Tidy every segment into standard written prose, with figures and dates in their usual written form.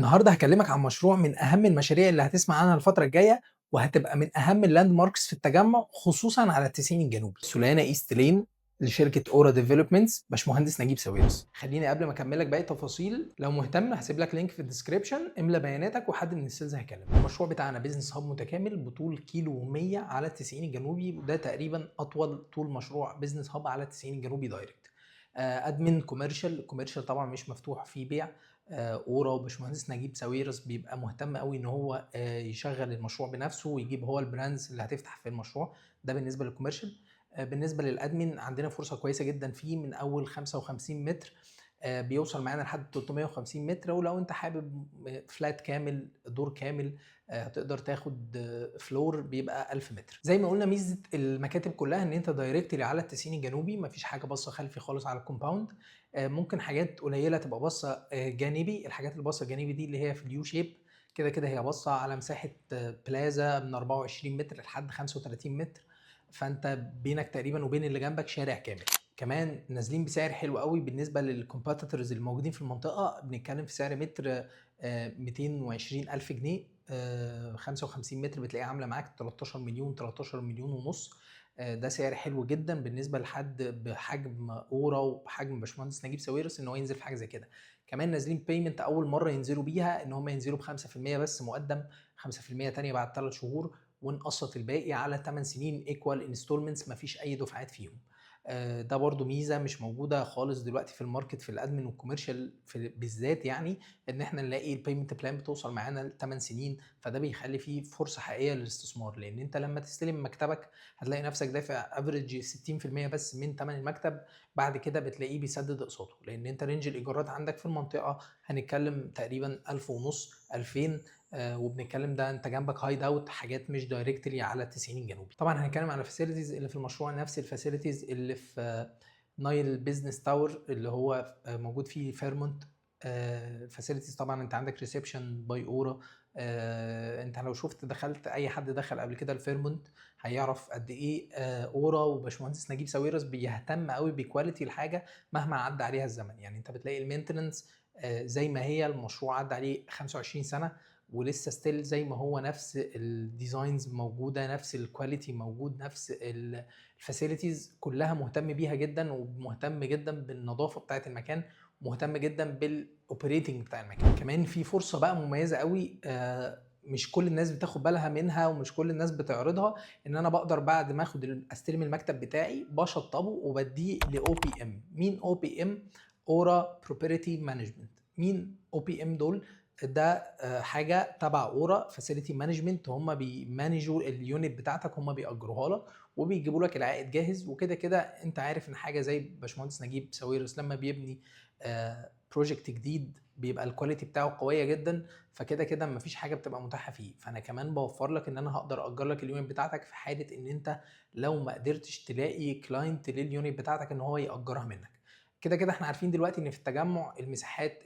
النهارده هاكلمك عن مشروع من أهم المشاريع اللي هتسمع عنها الفترة الجاية، وهتبقى من أهم اللاند ماركس في التجمع خصوصًا على التسعين الجنوبي، سوليانا إيست لين لشركة أورا ديفلوبمنتس باشمهندس نجيب ساويرس. خليني قبل ما أكمل لك باقي التفاصيل لو مهتم هاسيب لك لينك في الديسكربشن املى بياناتك وحد من السيلز هيكلمك. المشروع بتاعنا بيزنس هاب متكامل بطول كيلو و100 على التسعين الجنوبي، وده تقريبًا أطول طول مشروع بيزنس هاب على التسعين الجنوبي دايركت. أدمن كوميرشال طبعًا مش مفتوح فيه بيع. أورا وباشمهندس نجيب ساويرس بيبقى مهتم أوي إن هو يشغّل المشروع بنفسه ويجيب هو البراندز اللي هتفتح في المشروع، ده بالنسبة للكوميرشال. بالنسبة للأدمن عندنا فرصة كويسة جدًا فيه من أول 55 متر بيوصل معانا لحد 350 متر، ولو أنت حابب فلات كامل دور كامل هتقدر تاخد فلور بيبقى 1000 متر. زي ما قُلنا ميزة المكاتب كلها إن أنت دايركتلي على التسعين الجنوبي، ما فيش حاجة باصة خلفي خالص على الكومباوند. ممكن حاجات قليلة تبقى باصة جانبي، الحاجات اللي باصة جانبي دي اللي هي في اليو شيب، كده هي باصة على مساحة بلازا من 24 متر لحد 35 متر، فأنت بينك تقريبًا وبين اللي جنبك شارع كامل. كمان نازلين بسعر حلو أوي بالنسبة للcompetitors الموجودين في المنطقة، بنتكلم في سعر متر 220,000 جنيه. 55 متر بتلاقيها عاملة معاك 13.000.000 13.500.000. ده سعر حلو جدًا بالنسبة لحد بحجم أورا وبحجم باشمهندس نجيب ساويرس إن هو ينزل في حاجة زي كده. كمان نازلين payment أول مرة ينزلوا بيها إن هم ينزلوا ب5% بس مقدم، 5% تانية بعد 3 شهور، ونقسط الباقي على 8 سنين equal installments ما فيش أي دفعات فيهم. ده برضه ميزة مش موجودة خالص دلوقتي في الماركت في الأدمن والكوميرشال بالذات يعني، إن إحنا نلاقي الpayment plan بتوصل معانا ل8 سنين، فده بيخلي فيه فرصة حقيقية للاستثمار، لأن أنت لما تستلم مكتبك هتلاقي نفسك دافع افريج 60% بس من ثمن المكتب، بعد كده بتلاقيه بيسدد اقساطه، لان انت رينج الايجارات عندك في المنطقه هنتكلم تقريبا 1000 ونص 2000. وبنتكلم ده انت جنبك هايد اوت حاجات مش دايركتلي على التسعين الجنوبي. طبعا هنتكلم على الفاسيلتيز اللي في المشروع، نفس الفاسيلتيز اللي في نايل بيزنس تاور اللي هو موجود فيه فيرمونت. فاسيلتيز طبعا انت عندك ريسبشن باي اورا. انت لو شفت دخلت اي حد دخل قبل كده الفيرمونت هيعرف قد ايه اورا وباشمهندس نجيب ساويرس بيهتم قوي بكواليتي الحاجه مهما عدى عليها الزمن. يعني انت بتلاقي المينتننس زي ما هي المشروع عدى عليه 25 سنه ولسه ستيل زي ما هو، نفس الديزاينز موجوده، نفس الكواليتي موجود، نفس الفاسيلتيز كلها مهتم بيها جدا، ومهتم جدا بالنظافه بتاعه المكان، مهتم جدا بالاوبريتنج بتاع المكان. كمان في فرصه بقى مميزه قوي مش كل الناس بتاخد بالها منها ومش كل الناس بتعرضها، ان انا بقدر بعد ما استلم المكتب بتاعي بشطبه وبديه لاو بي ام. مين او بي ام؟ اورا بروبرتي مانجمنت. مين او بي ام دول؟ ده حاجه تبع اورا فاسيلتي مانجمنت، هم بيمانجوا اليونت بتاعتك، هم بيأجروها لك وبيجيبوا لك العائد جاهز. وكده كده انت عارف ان حاجه زي باشمهندس نجيب ساويرس لما بيبني بروجكت جديد بيبقى الكواليتي بتاعه قويه جدا، فكده كده مفيش حاجه بتبقى متاحه فيه. فانا كمان بوفر لك ان انا هقدر اجر لك اليونت بتاعتك في حاله ان انت لو ما قدرتش تلاقي كلاينت لليونت بتاعتك ان هو ياجرها منك. كده كده احنا عارفين دلوقتي ان في التجمع المساحات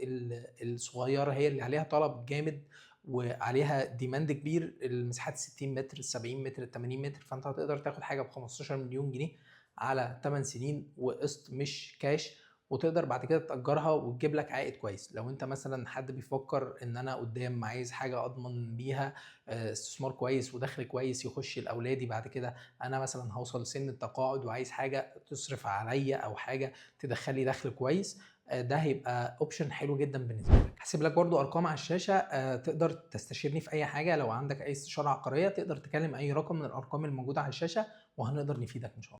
الصغيره هي اللي عليها طلب جامد وعليها ديماند كبير، المساحات 60 متر 70 متر 80 متر، فانت هتقدر تاخد حاجه ب 15 مليون جنيه على 8 سنين وقسط مش كاش، وتقدر بعد كده تأجرها وتجيب لك عائد كويس. لو انت مثلا حد بيفكر ان انا قدام عايز حاجة اضمن بيها استثمار كويس ودخل كويس يخش لاولادي بعد كده، انا مثلا هوصل سن التقاعد وعايز حاجة تصرف عليا او حاجة تدخل لي دخل كويس، ده هيبقى اوبشن حلو جدا بالنسبه لك. هسيب لك برضو ارقام على الشاشه، تقدر تستشيرني في اي حاجه. لو عندك اي استشاره عقاريه تقدر تكلم اي رقم من الارقام الموجوده على الشاشه وهنقدر نفيدك ان شاء الله.